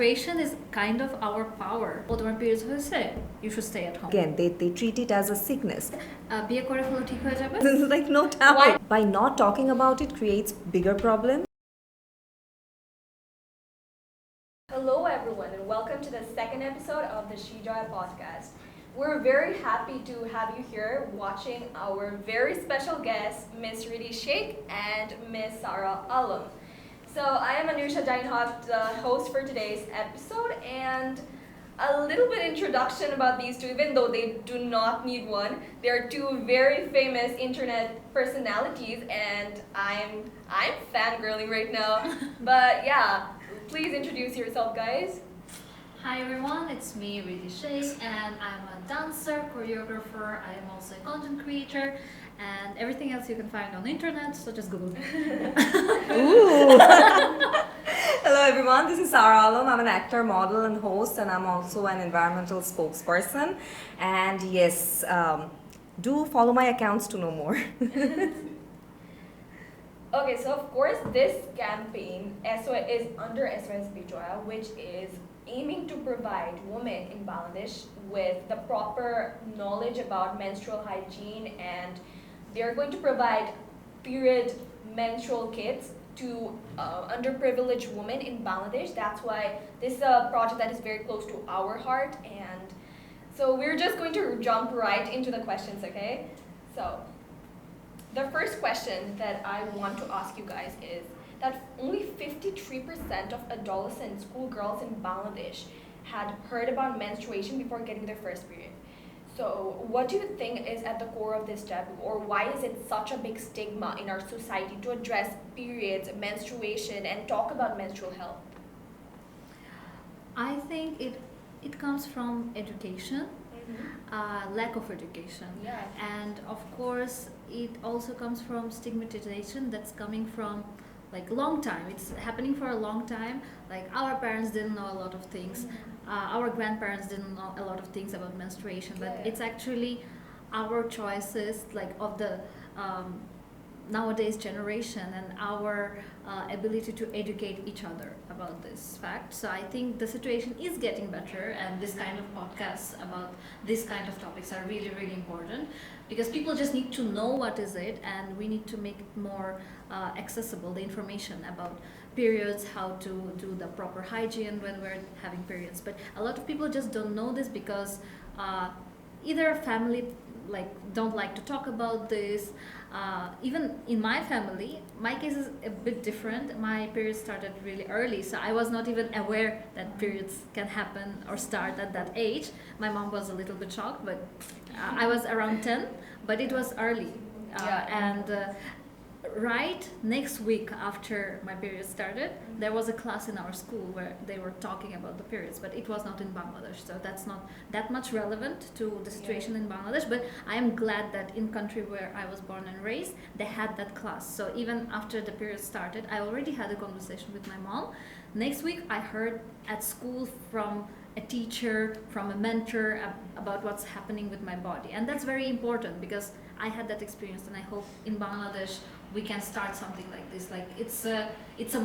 menstruation is kind of our power. ও তোমার periods হয়েছে, you should stay at home. Again, they treat it as a sickness. বিয়ে করে ফেলো ঠিক হয়ে যাবে. This is like no taboo. By not talking about it creates bigger problems. Hello everyone and welcome to the second episode of the Shobchai podcast. We're very happy to have you here watching our very special guests, Miss Riddhi Sheikh and Miss Sarah Alam. So I am Anusha, Jahin, the host for today's episode, and a little bit introduction about these two, even though they do not need one. They are two very famous internet personalities, and I'm fangirling right now. But yeah, please introduce yourself, guys. Hi everyone, it's me, Riddhi Sheikh, and I'm a dancer, choreographer. I am also a content creator, and everything else you can find on the internet, so just Google me. Ooh. Hello everyone, this is Sarah Alam. I'm an actor, model and host, and I'm also an environmental spokesperson. And yes, do follow my accounts to know more. Okay, so of course this campaign is under SOS Bijoya, which is aiming to provide women in Bangladesh with the proper knowledge about menstrual hygiene, and they're going to provide period menstrual kits to underprivileged women in Bangladesh. That's why this is a project that is very close to our heart, and so we're just going to jump right into the questions, okay? So the first question that I want to ask you guys is that only 53% of adolescent schoolgirls in Bangladesh had heard about menstruation before getting their first period. So what do you think is at the core of this taboo, or why is it such a big stigma in our society to address periods, menstruation, and talk about menstrual health? I think it comes from education. Lack of education, and of course it also comes from stigmatization that's coming from like long time. It's happening for a long time. Like our parents didn't know a lot of things, our grandparents didn't know a lot of things about menstruation, but it's actually our choices, like of the nowadays generation, and our ability to educate each other about this fact. So I think the situation is getting better, and this kind of podcasts about this kind of topics are really, really important, because people just need to know what is it, and we need to make it more accessible, the information about periods, how to do the proper hygiene when we're having periods. But a lot of people just don't know this because either family don't like to talk about this. Even in my family, my case is a bit different. My period started really early, so I was not even aware that periods can happen or start at that age. My mom was a little bit shocked, but I was around 10, but it was early. And right next week after my period started, there was a class in our school where they were talking about the periods, but it was not in Bangladesh, so that's not that much relevant to the situation in Bangladesh. But I am glad that in country where I was born and raised, they had that class. So even after the period started, I already had a conversation with my mom. Next week I heard at school from a teacher, from a mentor, about what's happening with my body, and that's very important because I had that experience, and I hope in Bangladesh we can start something like this. Like it's a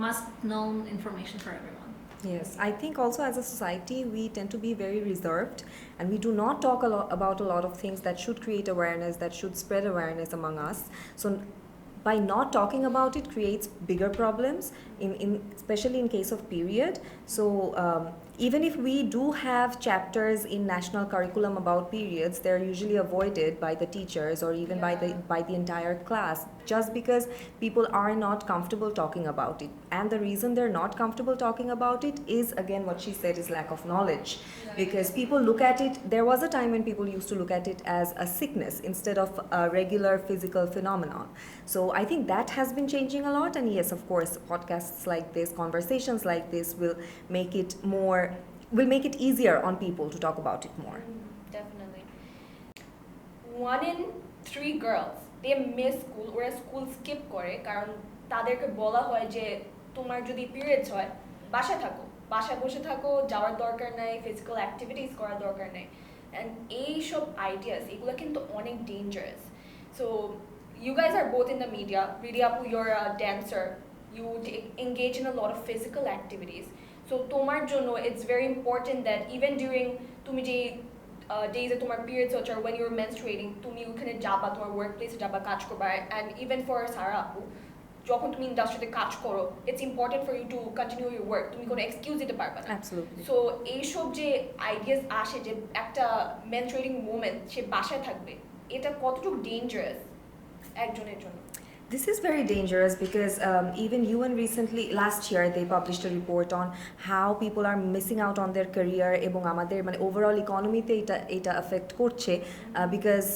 must known information for everyone. Yes, I think also as a society we tend to be very reserved, and we do not talk about a lot of things that should create awareness, that should spread awareness among us. So by not talking about it creates bigger problems, especially in case of period. So even if we do have chapters in national curriculum about periods, they're usually avoided by the teachers or even by the entire class, just because people are not comfortable talking about it. And the reason they're not comfortable talking about it is, again, what she said, is lack of knowledge. Because people look at it, there was a time when people used to look at it as a sickness instead of a regular physical phenomenon. So I think that has been changing a lot, and yes, of course, podcasts like this, conversations like this will make it easier on people to talk about it more. Definitely. 1 in 3 girls, they miss school or school skip করে কারণ তাদেরকে বলা হয় যে তোমার যদি periods হয় বাসায় বসে থাকো, যাওয়ার দরকার নাই, ফিজিক্যাল অ্যাক্টিভিটিস করার দরকার নাই। And এইসব আইডিয়াস এগুলো কিন্তু অনেক dangerous. So you guys are both in the media. Riddhi apu, you're a dancer. You engage in a lot of physical activities. So So তোমার জন্য it's very important that even during তুমি যে days এ তোমার periods হচ্ছে or when you're menstruating তুমি ওখানে যাবা তোমার workplace যাবা কাজ করবা and even for সারা আপু যখন তুমি ইন্ডাস্ট্রিতে কাজ করো it's important for you to continue your work তুমি কোনো এক্সকিউজ দিতে পারবে না Absolutely. সো এইসব যে আইডিয়াস আসে যে একটা menstruating woman সে বাসায় থাকবে এটা কতটুকু ডেঞ্জারাস একজনের জন্য This is very dangerous because even UN recently, last year, they published a report on how people are missing out on their career এবং আমাদের মানে overall economy তে এটা affect করছে because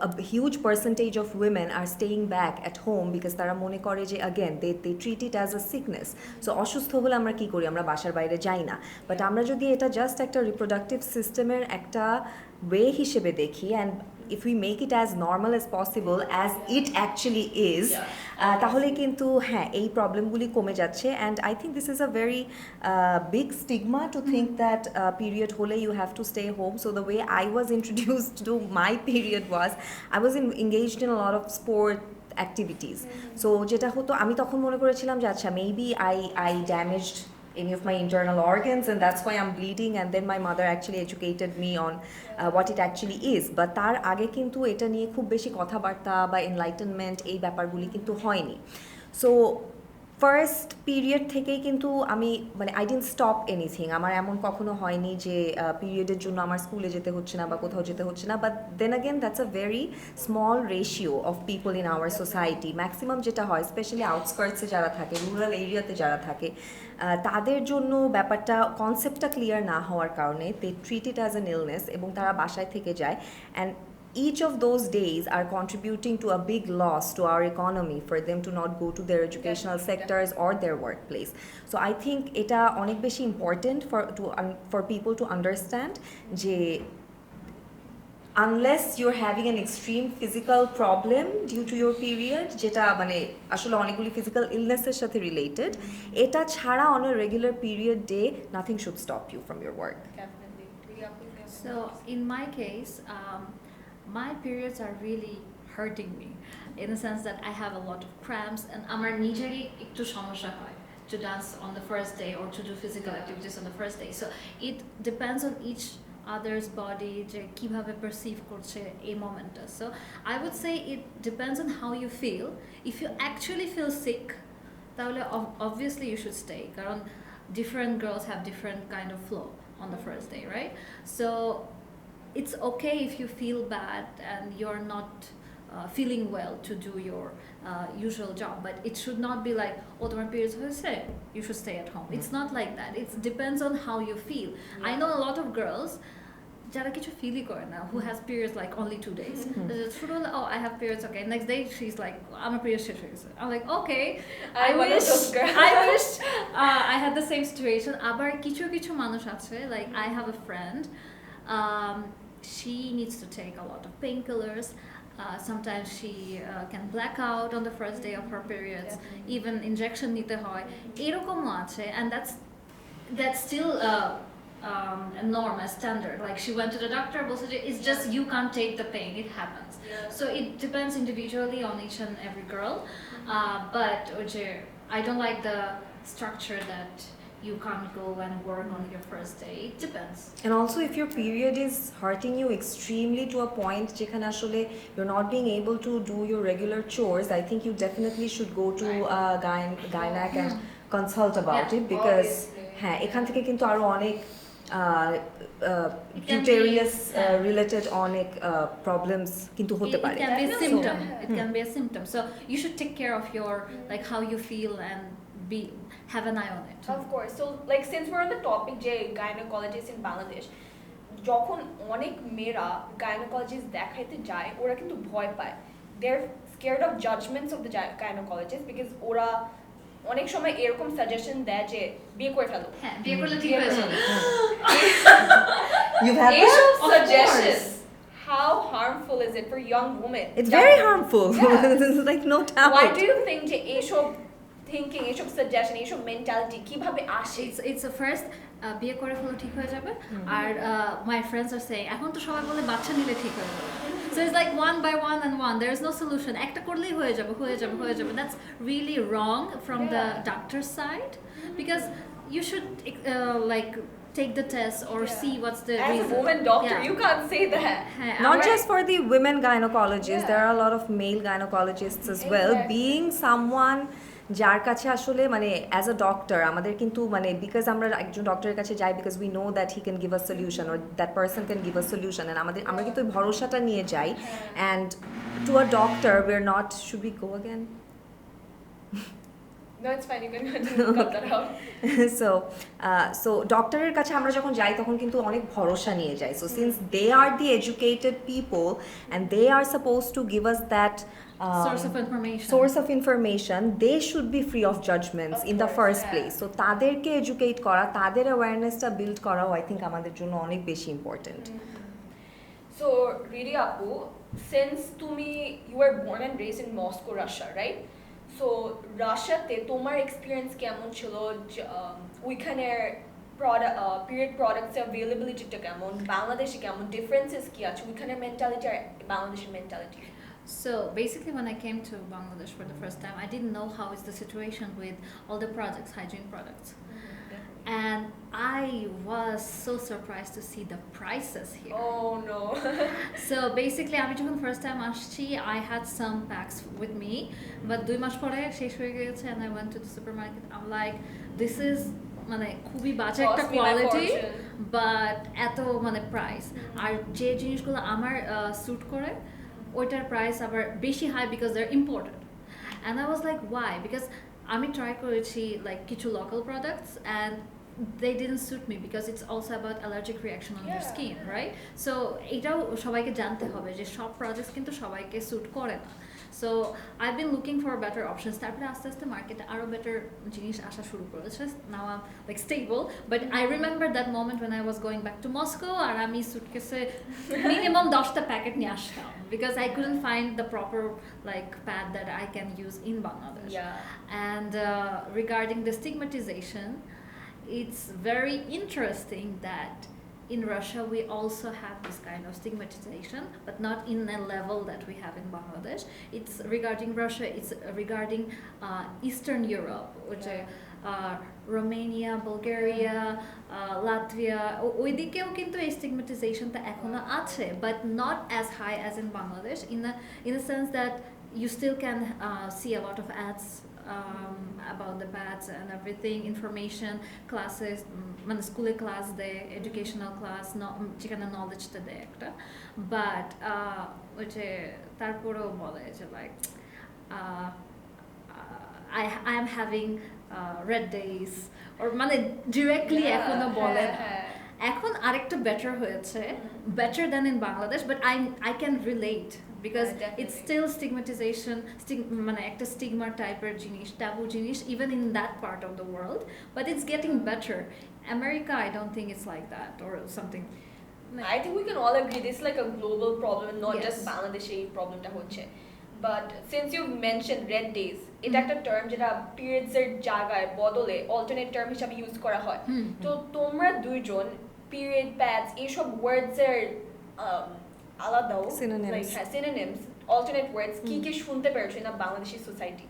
a huge percentage of women are staying back at home because তারা মনে করে যে again they treat it as a sickness. So অসুস্থ হলে আমরা কি করি আমরা বাসার বাইরে যাই না but আমরা যদি এটা just একটা reproductive systemer একটা way হিসেবে দেখি and if we make it as normal as possible as it actually is তাহলে কিন্তু হ্যাঁ এই প্রবলেমগুলি কমে যাচ্ছে and I think this is a very big stigma to think that period হলে you have to stay home so the way I was introduced to my period was I was engaged in a lot of sport activities so যেটা হতো আমি তখন মনে করেছিলাম যে আচ্ছা maybe I damaged any of my internal organs and that's why I'm bleeding and then my mother actually educated me on what it actually is but তার আগে কিন্তু এটা নিয়ে খুব বেশি কথাবার্তা বা enlightenment এই ব্যাপারগুলি কিন্তু হয়নি so ফার্স্ট পিরিয়ড থেকেই কিন্তু আমি মানে আই ডিডন্ট স্টপ এনিথিং আমার এমন কখনো হয়নি যে পিরিয়ডের জন্য আমার স্কুলে যেতে হচ্ছে না বা কোথাও যেতে হচ্ছে না but then again that's a very small ratio of people in our society maximum যেটা হয় স্পেশালি আউটস্কার্টসে যারা থাকে রুরাল এরিয়াতে যারা থাকে তাদের জন্য ব্যাপারটা কনসেপ্টটা ক্লিয়ার না হওয়ার কারণে they treat it as an illness এবং তারা বাসায় থেকে যায় and each of those days are contributing to a big loss to our economy for them to not go to their educational sectors or their workplace. So I think এটা অনেক বেশি important for people to understand যে unless you're having an extreme physical problem due to your period যেটা মানে আসলে অনেকগুলি physical illnesses সাথে related এটা ছাড়া on a regular period day nothing should stop you from your work. Definitely. So in my case my periods are really hurting me in the sense that I have a lot of cramps and আমার নিজেরই একটু সমস্যা হয় to dance on the first day or to do physical activities on the first day so it depends on each other's body যে কিভাবে perceive করছে এই মোমেন্টটা so I would say it depends on how you feel if you actually feel sick তাহলে obviously you should stay কারণ different girls have different kind of flow on the first day right so it's okay if you feel bad and you're not feeling well to do your usual job but it should not be like oh tomorrow periods hoyse you should stay at home it's not like that it depends on how you feel I know a lot of girls jara kichu feel I kore na who has periods like only 2 days oh I have periods okay next day she's like I'm a period shesh I'm like okay I wish I had the same situation abar kichu manush ache like I have a friend she needs to take a lot of painkillers sometimes she can black out on the first day of her periods even injection nite hoy erokomo ache and that's still a norm a standard like she went to the doctor it's just you can't take the pain it happens so it depends individually on each and every girl but I don't like the structure that you can't go and work on your first day it depends and also if your period is hurting you extremely to a point jekhane ashole you're not being able to do your regular chores I think you definitely should go to a gynac and consult about it because হ্যাঁ এখান থেকে কিন্তু আরো অনেক uterus related অনেক problems কিন্তু হতে পারে it can be a symptom it can be a symptom so you should take care of your like how you feel and have an eye on it of course so like since we're on the topic যে gynecologists in Bangladesh যখন অনেক মেয়েরা gynecologist দেখাইতে যায় ওরা কিন্তু ভয় পায় they're scared of judgments of the gynecologist because ওরা অনেক সময় এরকম সাজেশন দেয় যে বিয়ে করে ফেলো হ্যাঁ বিয়ে করলে ঠিক হয়ে যাবে you have suggestions how harmful is it for young women it's very harmful like no doubt why do you think যে এইসব thinking এইসব সাজেশন এইসব মেন্টালিটি কিভাবে আসে it's a first বিয়ে করে ফেলো ঠিক হয়ে যাবে আর my friends are saying এখন তো সবাই বলে বাচ্চা নিলে ঠিক হয়ে যাবে so it's like one by one and one there is no solution একটা করলেই হয়ে যাবে that's really wrong from the doctor's side because you should like take the test or see what's the as reason. a woman doctor you can't say that. Not just for the women gynecologists, there are a lot of male gynecologists as well. Being someone যার কাছে আসলে মানে as a doctor আমাদের কিন্তু মানে because আমরা একজন ডক্টরের কাছে যাই because we know that he can give a solution or that person can give a solution and আমরা কিন্তু ওই ভরসাটা নিয়ে যাই and to a doctor we are not should we go again No, it's fine. You can continue. Cut that out. So ডক্টরের কাছে আমরা যখন যাই তখন কিন্তু অনেক ভরসা নিয়ে যাই so since they are the educated people and they are suppose to give us that source of information they should be free of judgments in the first place so তাদেরকে এডুকেট করা তাদের অ্যাওয়ারনেসটা বিল্ড করাও I think আমাদের জন্য অনেক বেশি important So Riddhi apu, since you were born and raised in Moscow, Russia, right? So Russia te tomar experience kemon chilo ওইখানের period products availability ta kemon Bangladesh kemon differences ki ache ওইখানের mentality R Bangladesh mentality. So basically when I came to Bangladesh for the first time I didn't know how is the situation with all the products, hygiene products. And I was so surprised to see the prices here. Oh no. So basically আমি যখন first time আসছি I had some packs with me but 2 মাস পরে শেষ হয়ে গেছে and I went to the supermarket I'm like this is মানে খুবই বাজে একটা কোয়ালিটি বাট এত মানে প্রাইস আর যে জিনিসগুলো আমার স্যুট করে ওইটার প্রাইস আবার বেশি high because they are imported and I was like why because আমি ট্রাই করেছি লাইক কিছু local products and they didn't suit me because it's also about allergic reaction on your skin, right? So এটাও সবাইকে জানতে হবে যে সব প্রোডাক্টস কিন্তু সবাইকে স্যুট করে না So I've been looking for better options. তারপরে আস্তে আস্তে মার্কেটে আরো বেটার জিনিস আসা শুরু করেছে now I'm like stable but I remember that moment when I was going back to Moscow আর আমি সুটকেসে minimum 10টা প্যাকেট নিয়ে আসতাম because I couldn't find the proper like pad that I can use in Bangladesh. And regarding the stigmatization it's very interesting that in Russia we also have this kind of stigmatization but not in a level that we have in Bangladesh. It's regarding Russia, it's regarding Eastern Europe which Romania, Bulgaria, Latvia ওইদিকেও কিন্তু এই স্টিগমাটাইজেশনটা এখনো আছে but not as high as in Bangladesh in a sense that you still can see a lot of ads about the pads and everything, information, classes, মানে স্কুলে class দেয় educational class যেখানে নলেজটা দেয় একটা বাট ওই যে তারপরেও বলে যে like I am having red days or মানে ডিরেক্টলি এখনো বলে না এখন আরেকটা বেটার হয়েছে better than in Bangladesh but I can relate because it's still stigmatization মানে একটা stigma type-এর জিনিস taboo জিনিস even in that part of the world but it's getting better. America I don't think it's like that or something. I think we can all agree this is like a global problem not just Bangladeshi problem ta hocche but since you mentioned red days এটা একটা term যেটা periods এর জায়গায় বদলে alternate term হিসেবে use করা হয় তো তোমরা দুইজন period pads এইসব ওয়ার্ডস এর আলাদাও synonyms alternate words কি কি শুনতে পেরেছো না বাংলাদেশি সোসাইটি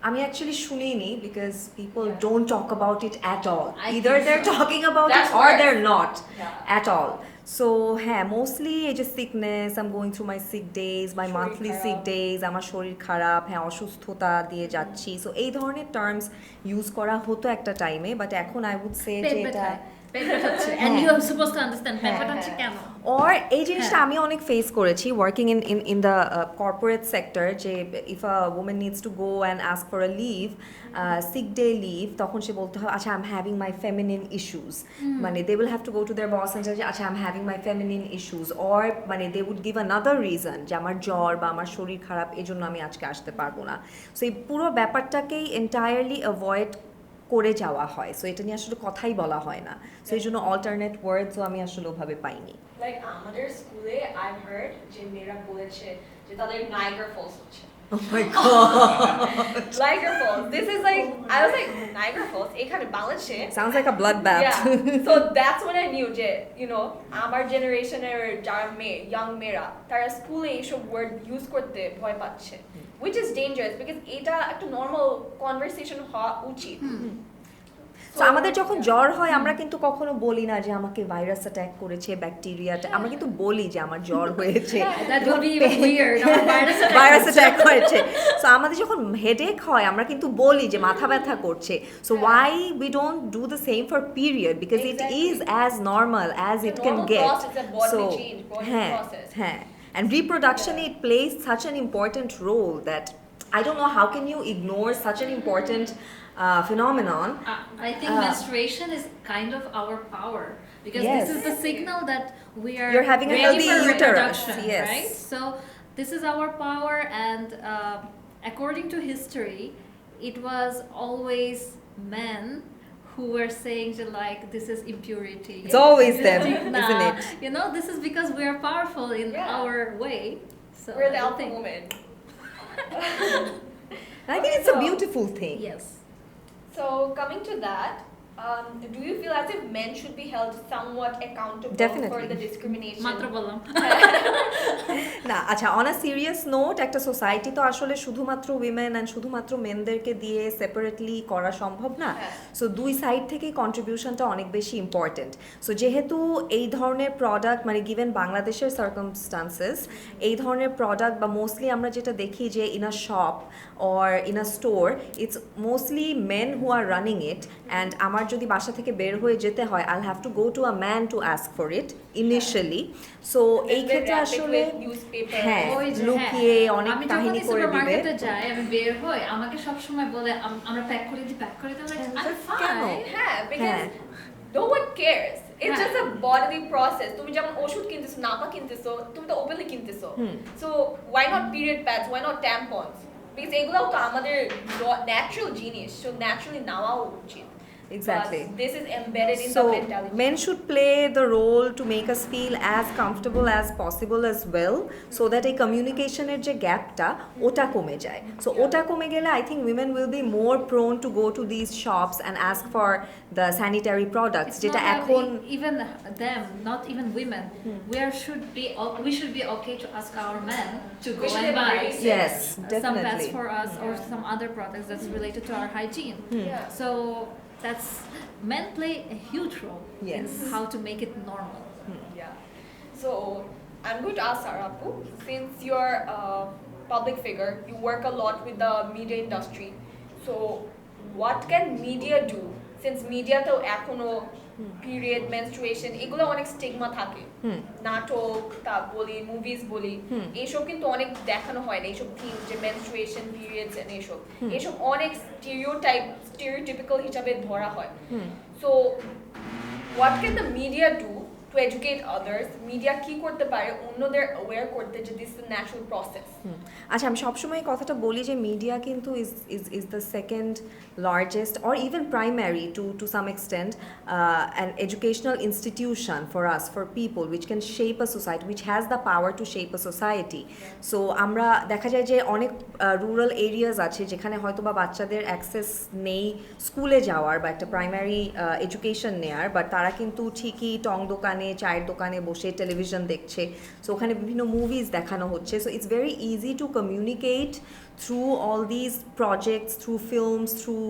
আমি actually শুনিনি because people don't talk about it at all. Either they're talking about it or they're not at all. So mostly এই যে sickness, I'm going through my sick days, my monthly sick days, আমার শরীর খারাপ, অসুস্থতা দিয়ে যাচ্ছি. So এই ধরনের terms use করা হতো একটা টাইমে but এখন I would say যে এটা and you are supposed to understand পেটে কেন or এই জিনিসটা আমি অনেক ফেস করেছি working in the corporate sector যে if a woman needs to go and ask for a leave sick day leave তখন সে বলতে হয় আচ্ছা I'm having my feminine issues মানে they will have to go to their boss and say আচ্ছা I'm having my feminine issues or মানে they would give another reason যে আমার জ্বর বা আমার শরীর খারাপ এজন্য আমি আজকে আসতে পারবো না সো এই পুরো ব্যাপারটাকেই entirely avoid করে যাওয়া হয় সো এটা নিয়ে আসলে কথাই বলা হয় না সো এই জন্য অল্টারনেট ওয়ার্ডসও আমি আসলে ওভাবে পাইনি লাইক আমাদের স্কুলে আই হার্ড যে মেয়েরা বলেছে যে তাদের নাইগার ফলস হচ্ছে Oh my god. Niagara Falls. This is like I was like Niagara Falls. এখানে বাংলাদেশে sounds like a bloodbath. Yeah. So that's when I knew যে you know আমার জেনারেশনের যারা মেয়ে ইয়াং মেয়েরা তারা স্কুলে এইসব ওয়ার্ড ইউজ করতে ভয় পাচ্ছে which is dangerous because এটা একটা normal conversation হওয়া উচিত তো আমাদের যখন জ্বর হয় আমরা কিন্তু কখনো বলি না যে আমাকে ভাইরাস অ্যাটাক করেছে ব্যাকটেরিয়া আমরা কিন্তু বলি যে আমার জ্বর হয়েছে ভাইরাস অ্যাটাক হয়েছে সো আমাদের যখন হেডেক হয় আমরা কিন্তু বলি যে মাথা ব্যথা করছে so why we don't do the same for period because it is as normal as it can get so হ্যাঁ হ্যাঁ and reproduction it plays such an important role that I don't know how can you ignore such an important phenomenon. I think menstruation is kind of our power because this is the signal that we are you're having a healthy uterus, right? So this is our power, and according to history, it was always men who were saying like this is impurity. It's always them, isn't it? You know, this is because we are powerful in our way. So we're the alpha woman. I think it's a beautiful thing. Yes. So coming to that, do you feel as if men should be held somewhat accountable for the discrimination? না আচ্ছা on a serious note একটা society তো আসলে শুধুমাত্র women and শুধুমাত্র মেনদেরকে দিয়ে separately করা সম্ভব না সো দুই সাইড থেকেই কন্ট্রিবিউশনটা অনেক বেশি ইম্পর্টেন্ট সো যেহেতু এই ধরনের প্রোডাক্ট মানে গিভেন বাংলাদেশের সার্কামস্টান্সেস এই ধরনের প্রোডাক্ট বা মোস্টলি আমরা যেটা দেখি যে in a shop or in a store it's mostly men who are running it and আমার যদি বাসা থেকে বের হয়ে যেতে হয় I have to go to a man to ask for it initially so এই ক্ষেত্রে আসলে হ্যাঁ লুকিয়ে অনেক কাহিনী করে দিবে যাই আমি বের হই আমাকে সব সময় বলে আমরা প্যাক করে দিই হ্যাঁ because no one cares it's just a bodily process তুমি যেমন ওষুধ কিনতেছো নাপা কিনতেছো তুমি তো openly কিনতেছো so why not period pads why not tampons because এগুলোও তো আমাদের natural জিনিস so naturally নেওয়া উচিত Exactly. But this is embedded in the mentality. Men should play the role to make us feel as comfortable as possible as well, so that a communication এর যে গ্যাপটা ওটা কমে যায়. So ওটা কমে গেলে I think women will be more prone to go to these shops and ask for the sanitary products. যেটা এখন even them, not even women. We should be okay to ask our men to go and buy. Yes, definitely. Some pads for us or some other products that's related to our hygiene. So that's men play a huge role in how to make it normal. Yeah. So I'm going to ask Sarah, since you're a public figure, you work a lot with the media industry. So what can media do? Since media to echono period menstruation এগুলো অনেক stigma থাকে নাটক তা বলি movies বলি এইসব কিন্তু অনেক দেখানো হয় না এইসব থিম যে menstruation periods and এইসব অনেক stereotypical হিসাবে ধরা হয় so what can the media do to educate others media কি করতে পারে অন্যদের aware করতে যে this is a natural process আচ্ছা আমি সবসময় কথাটা বলি যে মিডিয়া কিন্তু is the second largest or even primary to some extent an educational institution for us for people which can shape a society which has the power to shape a society so আমরা দেখা যায় যে অনেক rural areas আছে যেখানে হয়তো বা বাচ্চাদের অ্যাক্সেস নেই স্কুলে যাওয়ার বা একটা প্রাইমারি এডুকেশন নেয়ার বাট তারা কিন্তু ঠিকই টং দোকানে চায়ের দোকানে বসে টেলিভিশন দেখছে সো ওখানে বিভিন্ন মুভিজ দেখানো হচ্ছে so it's very easy to communicate through all these projects, through films, through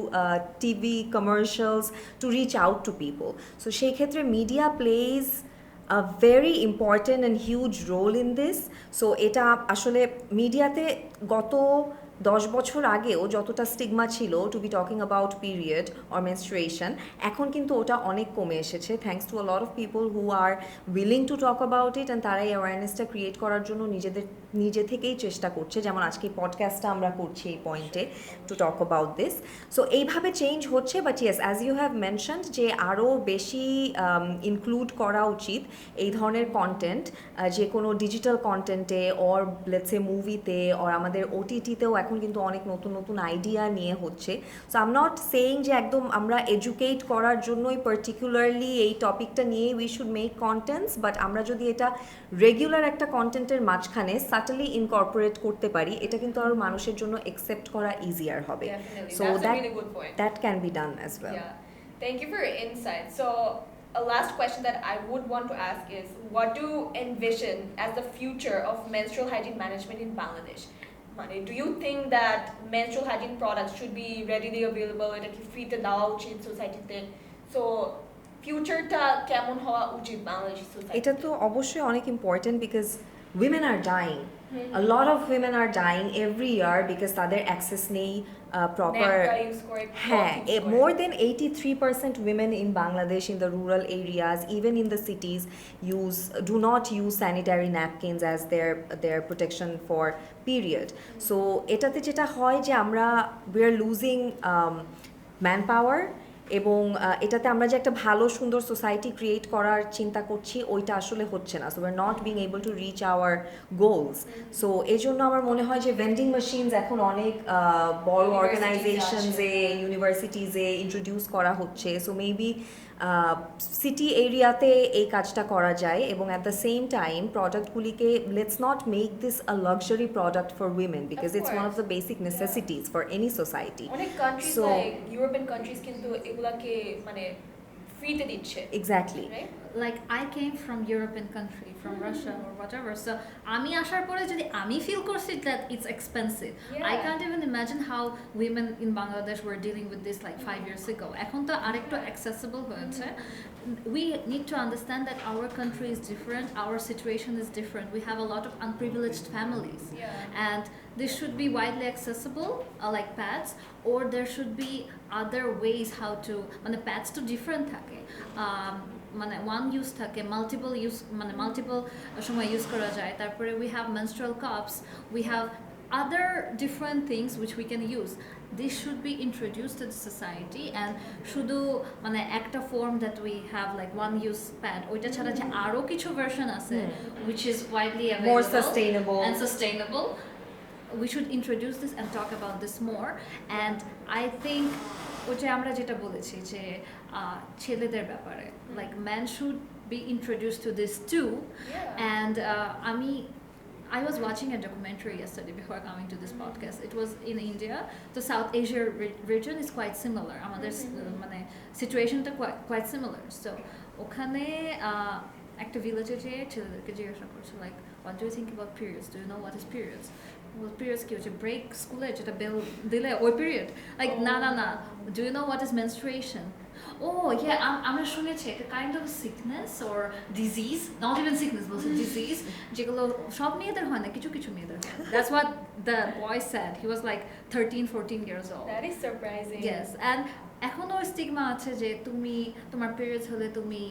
TV commercials to reach out to people. So সেই ক্ষেত্রে media plays a very important and huge role in this. So এটা আসলে মিডিয়াতে গত 10 বছর আগেও যতটা stigma ছিল to be talking about period or menstruation এখন কিন্তু ওটা অনেক কমে এসেছে thanks to a lot of people who are willing to talk about it and তারা এই অ্যাওয়ারনেসটা ক্রিয়েট করার জন্য নিজে থেকেই চেষ্টা করছে যেমন আজকে পডকাস্টটা আমরা করছি এই পয়েন্টে to talk about this so এইভাবে চেঞ্জ হচ্ছে but yes as you have mentioned যে আরও বেশি ইনক্লুড করা উচিত এই ধরনের কন্টেন্ট যে কোনো ডিজিটাল কন্টেন্টে অর লেটসে মুভিতে অর আমাদের ওটিটিতেও এখন কিন্তু অনেক নতুন নতুন আইডিয়া নিয়ে হচ্ছে so I am not saying যে একদম আমরা এডুকেট করার জন্যই পার্টিকুলারলি এই টপিকটা নিয়ে we should make contents but আমরা যদি এটা রেগুলার একটা কন্টেন্টের মাঝখানে সাটলি ইনকর্পোরেট করতে পারি এটা কিন্তু আরও মানুষের জন্য অ্যাকসেপ্ট করা ইজিয়ার হবে so that can be done as well Thank you for your insight. So a last question that I would want to ask is what do you envision as the future of menstrual hygiene management in Bangladesh? মানে do you think that menstrual hygiene products should be readily available এটা কি ফ্রিতে দেওয়া উচিত সোসাইটিতে so ফিউচারটা কেমন হওয়া উচিত বাংলাদেশি সোসাইটি এটা তো অবশ্যই অনেক important because women are dying. A lot of women are dying every year because তাদের অ্যাক্সেস নেই proper. হ্যাঁ, more than 83% women in Bangladesh in the rural areas, even in the cities, do not use sanitary napkins as their protection for period. So এটাতে যেটা হয় যে আমরা we are losing manpower. এবং এটাতে আমরা যে একটা ভালো সুন্দর সোসাইটি ক্রিয়েট করার চিন্তা করছি ওইটা আসলে হচ্ছে না so we are not being able to reach our goals so এই জন্য আমার মনে হয় যে ভেন্ডিং মেশিনস এখন অনেক বড় অর্গানাইজেশনসে ইউনিভার্সিটিজে ইন্ট্রোডিউস করা হচ্ছে সো মেবি সিটি এরিয়াতে এই কাজটা করা যায় এবং অ্যাট দ্য সেম টাইম প্রোডাক্টগুলিকে let's not make this a luxury product for women because it's one of the basic necessities for any society অনেক কান্ট্রিজ লাইক ইউরোপিয়ান কান্ট্রিজ কিন্তু এগুলাকে মানে ফ্রিতে দিচ্ছে exactly like I came from European country from Russia or whatever so আমি আসার পরে যদি আমি feel করছি that it's expensive I can't even imagine how women in Bangladesh were dealing with this like 5 years ago এখন তো আরেকটু accessible হয়েছে we need to understand that our country is different our situation is different we have a lot of unprivileged families and this should be widely accessible like pads or there should be other ways how to মানে pads to different থাকে মানে one use থাকে multiple use মানে multiple সময় use করা যায় তারপরে we have menstrual cups we have other different things which we can use this should be introduced to the society and শুধু মানে একটা form that we have like one use pad ওইটা ছাড়া যে আরো কিছু version আছে which is widely available more sustainable we should introduce this and talk about this more and I think ওইটা আমরা যেটা বলেছি যে ছেলেদের ব্যাপারে like men should be introduced to this too and I was watching a documentary yesterday before coming to this podcast it was in India the South Asia region is quite similar আমাদের মানে সিচুয়েশনটা quite similar so ওখানে একটা ভিলেজে যে ছেলেদেরকে জিজ্ঞাসা করছে like what do you think about periods do you know what is periods well periods কি হচ্ছে break স্কুলে যেটা বেল দিলে ওই period like না do you know what is menstruation oh yeah আমরা শুনেছি একটা kind of sickness or disease not even sickness but disease যেগুলো সব মেয়েদের হয় না কিছু কিছু মেয়েদের হয় that's what the boy said he was like 13-14 years old that is surprising yes and এখনো স্টিগমা আছে যে তুমি তোমার periods হলে তুমি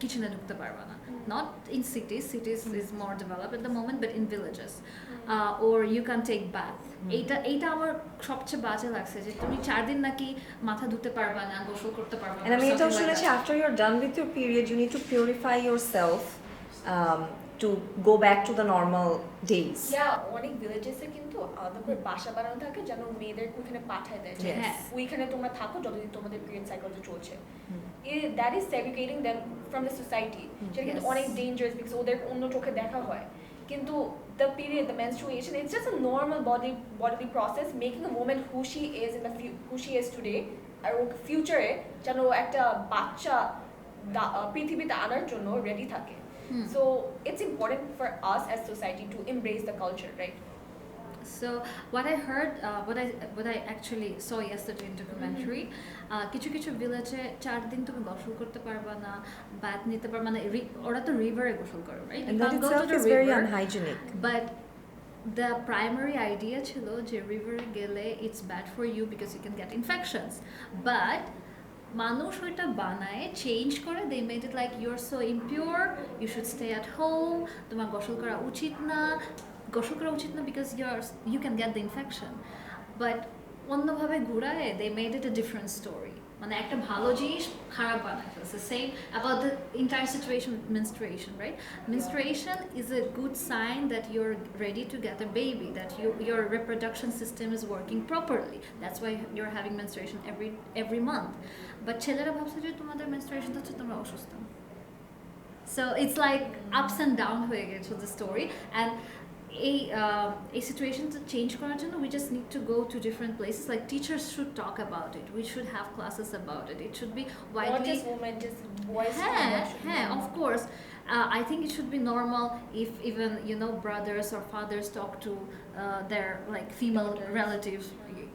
কিচেনে ঢুকতে পারবে না not in cities is more developed at the moment but in villages or you can take bath এইটা আমার সবচেয়ে বাজে লাগছে যে তুমি 4 দিন নাকি মাথা ধুতে পারবে না গোসল করতে পারবে না and আমি এটাও শুনেছি after you're done with your period you need to purify yourself to go back to the normal days অনেক ভিলেজেসে কিন্তু আলাদা করে বাসা বানানো থাকে যেন মেয়েদের ওখানে পাঠায় দেয় যে ওইখানে তোমরা থাকো যতদিন তোমাদের পিরিয়ড সাইকেলটা চলছে that is segregating them from the society যেটা কিন্তু অনেক dangerous because ওদের অন্য চোখে দেখা হয় কিন্তু the period the menstruation it's just a normal bodily process making a woman who she is in the who she is today আর ফিউচারে যেন একটা বাচ্চা পৃথিবীতে আনার জন্য রেডি থাকে so it's important for us as society to embrace the culture right so what I heard what I actually saw yesterday in documentary কিছু কিছু ভিলেজে 4 দিন তুমি গোসল করতে পারবে না বাথ নিতে পারবে না ওরা তো রিভারে গোসল করে right and that itself is very unhygienic but the primary idea ছিল যে river গেলে it's bad for you because you can get infections but মানুষ ওইটা বানায় চেঞ্জ করে they made it like you're so impure you should stay at home তোমার গোসল করা উচিত না because you can get the infection but অন্যভাবে ঘুরায় they made it a different story মানে একটা ভালো জিনিস খারাপ বানায় ফেলছে same about the entire situation with menstruation right menstruation is a good sign that you're ready to get a baby that your reproduction system is working properly that's why you're having menstruation every month but ছেলেরা ভাবছে যে তোমাদের menstruation হচ্ছে তোমরা অসুস্থ so it's like ups and down হয়ে গেছে the story and এই সিচুয়েশনটা চেঞ্জ করার জন্য we just need to go to different places, like teachers should talk about it, we should have classes about it, it should be widely, not just women, just boys yeah, of course. I think it should be normal if even brothers or fathers talk to their like female relatives.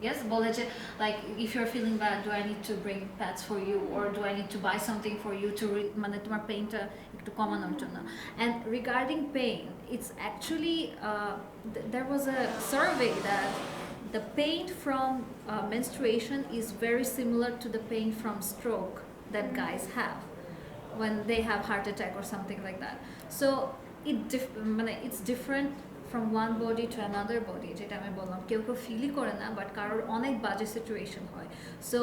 Yes, বলে যে like if you're feeling bad, do I need to bring pads for you, or do I need to buy something for you to মানে তোমার পেইনটা একটু কমানোর জন্য. And regarding pain, it's actually there was a survey that the pain from menstruation is very similar to the pain from stroke that guys have when they have heart attack or something like that. So it's different from one body to another body, যেটা আমি বললাম কেউ ফিলই করে না, but কারোর অনেক বাজে situation হয়. So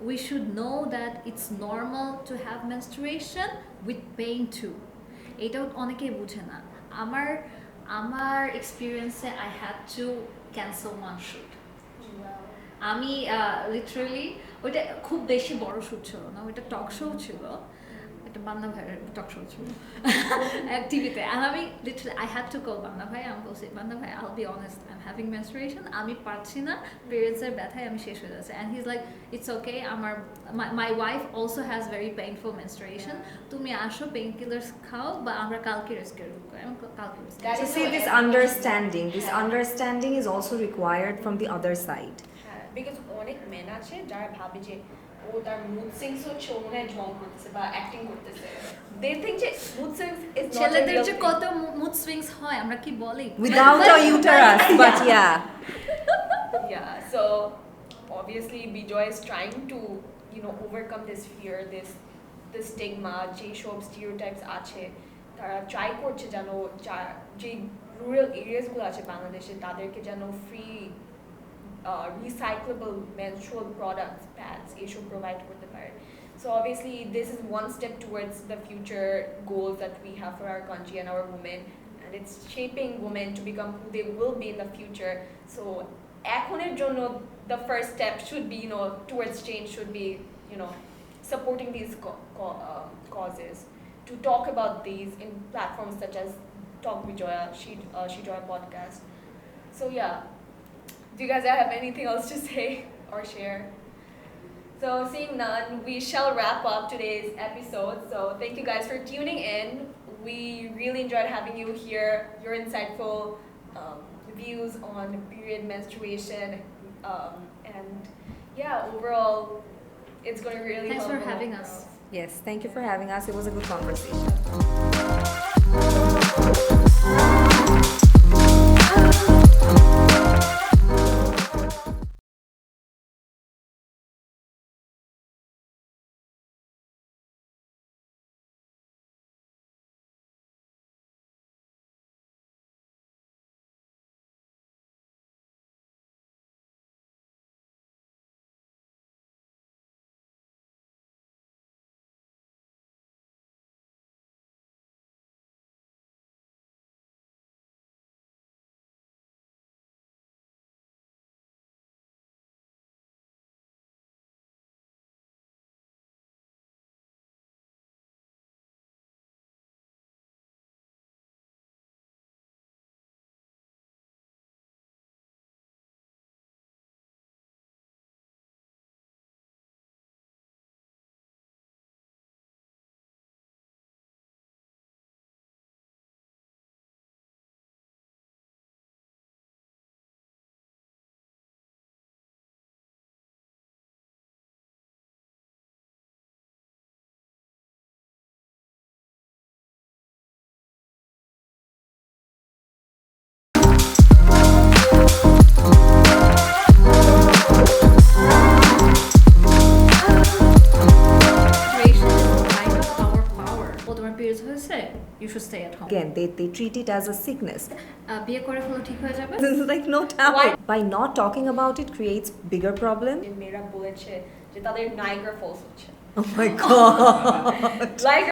we should know that it's normal to have menstruation with pain too. এটাও অনেকেই বুঝে না. আমার এক্সপিরিয়েন্সে I had to cancel one shoot. আমি লিটারালি ওইটা খুব বেশি বড় শুট ছিল না, ওইটা টক শো ছিল, একটা বান্দা ভাইয়ের টক শো ছিল টিভিতে. আর আমি literally I had to call বান্দা ভাই, আমি বলছি বান্দা ভাই I'll be honest, I'm having menstruation, আমি পারছি না, পিরিয়ডসের ব্যথায় আমি শেষ হয়ে যাচ্ছে. And he's like it's okay, my wife also has very painful menstruation, তুমি আসো পেইন কিলার্স খাও বা আমরা কালকে রেস্কিউর করি. আমি কালকে So see, this understanding is also required from the other side. Because অনেক মেন আছে যারা ভাবে যে ও তার মুড সুইংস হচ্ছে, ও মনে হয় ঢং করতেছে বা অ্যাক্টিং করতেছে. They think যে মুড সুইংস is not ছেলেদের যে কত মুড সুইংস হয় আমরা কি বলি without a uterus, but yeah. Yeah, so obviously Bijoy is trying to overcome this fear, this stigma, যে সব stereotypes আছে তারা ট্রাই করছে যেন যে রুরাল এরিয়াসগুলো আছে বাংলাদেশে তাদেরকে যেন free recyclable menstrual products, pads, issue provide for the parent. So obviously this is one step towards the future goals that we have for our country and our women, and it's shaping women to become who they will be in the future. So ekhonir jonno the first step should be towards change should be supporting these causes, to talk about these in platforms such as TalkBijoya, Shobchai podcast. So yeah, do you guys have anything else to say or share? So seeing none, we shall wrap up today's episode. So thank you guys for tuning in. We really enjoyed having you here, your insightful views on period, menstruation, and yeah, overall it's going to really Thanks help for having us. Yes, thank you for having us. It was a good conversation. You should stay at home. Again, they treat it as a sickness. বিয়ে করে ফেলো ঠিক হয়ে যাবে. This is like no taboo. By not talking about it creates bigger problem. মেয়েরা বলেছে যে তাদের Niagara false হচ্ছে. Oh my god. Like